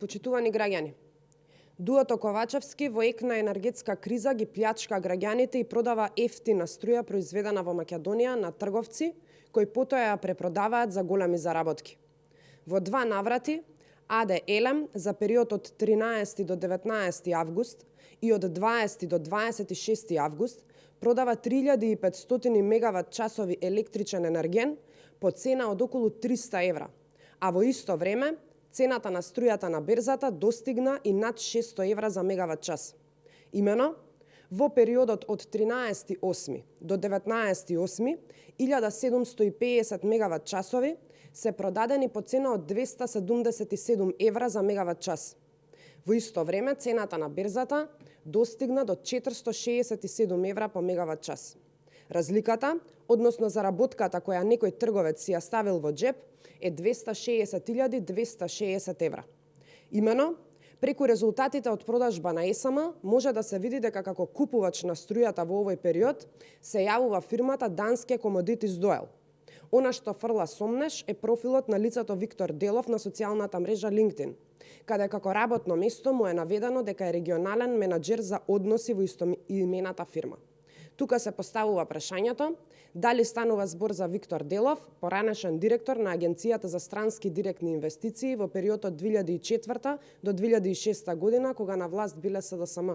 Почитувани граѓани, Дуото Ковачевски во ек на енергетска криза ги плячка граѓаните и продава ефтина струја произведена во Македонија на трговци кои потоа ја препродаваат за големи заработки. Во два наврати АД Елем за период од 13 до 19 август и од 20 до 26 август продава 3500 мегават часови електричен енерген по цена од околу 300 евра, а во исто време цената на струјата на берзата достигна и над 600 евра за мегават час. Имено, во периодот од 13.8 до 19.8, 1750 мегават часови се продадени по цена од 277 евра за мегават час. Во исто време, цената на берзата достигна до 467 евра по мегават час. Разликата, односно заработката која некој трговец си ја ставил во джеб, е 260.260 евра. Имено, преку резултатите од продажба на ЕСМ може да се види дека како купувач на струјата во овој период се јавува фирмата Danske Commodities Doel. Она што фрла сомнеш е профилот на лицето Виктор Делов на социјалната мрежа LinkedIn, каде како работно место му е наведено дека е регионален менаџер за односи во истоимената фирма. Тука се поставува прашањето дали станува збор за Виктор Делов, поранешен директор на Агенцијата за странски директни инвестиции во периодот од 2004 до 2006 година, кога на власт биле СДСМ.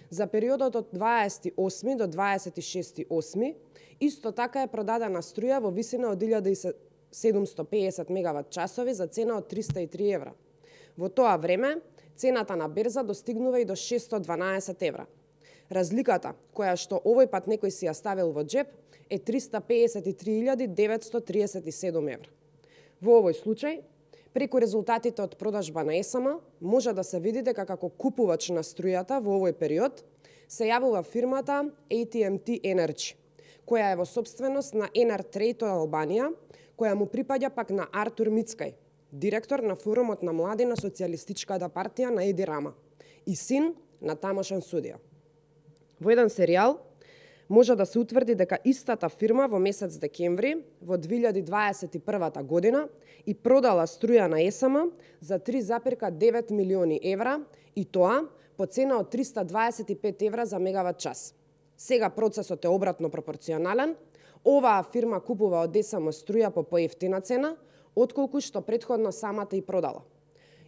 За периодот од 28 до 26.8 исто така е продадена струја во висина од 1750 мегават часови за цена од 303 евра. Во тоа време, цената на берза достигнува и до 612 евра. Разликата, која што овој пат некој си ја ставил во джеб, е 353.937 евра. Во овој случај, преку резултатите од продажба на ЕСМ, може да се види дека како купувач на струјата во овој период се јавува фирмата ATMT Energy, која е во собственост на Enertrade Албанија, која му припаѓа пак на Артур Мицкај, директор на Форумот на млади на Социјалистичката партија на Еди Рама и син на тамошен судија. Во еден серијал може да се утврди дека истата фирма во месец декември во 2021 година и продала струја на ЕСМ за 3,9 милиони евра и тоа по цена од 325 евра за мегават час. Сега процесот е обратно пропорционален. Оваа фирма купува од ЕСМ струја по поевтина цена, отколку што претходно самата и продала.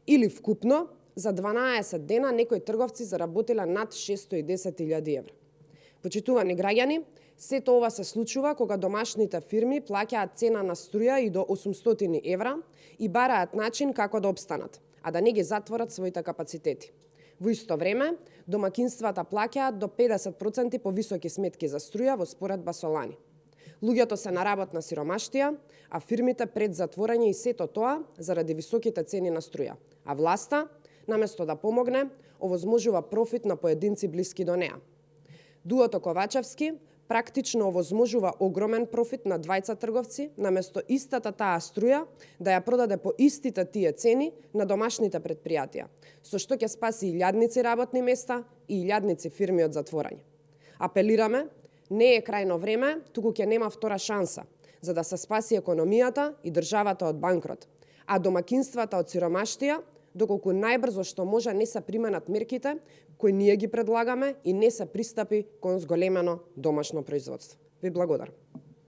Или вкупно, за 12 дена некои трговци заработиле над 610.000 евра. Почитувани граѓани, сето ова се случува кога домашните фирми плаќаат цена на струја и до 800 евра и бараат начин како да опстанат, а да не ги затворат своите капацитети. Во исто време, домакинствата плаќаат до 50% повисоки сметки за струја во споредба со лани. Луѓето се на работна сиромаштија, а фирмите пред затворање и сето тоа заради високите цени на струја. А власта, наместо да помогне, овозможува профит на поединци блиски до неа. Дуото Ковачевски практично овозможува огромен профит на двајца трговци, наместо истата таа струја да ја продаде по истите тие цени на домашните предпријатија, со што ќе спаси илјадници работни места и илјадници фирми од затворање. Апелираме, не е крајно време, туку ќе нема втора шанса, за да се спаси економијата и државата од банкрот, а домакинствата од сиромаштија, доколку најбрзо што може не се применат мерките кои ние ги предлагаме и не се пристапи кон зголемено домашно производство. Ви благодарам.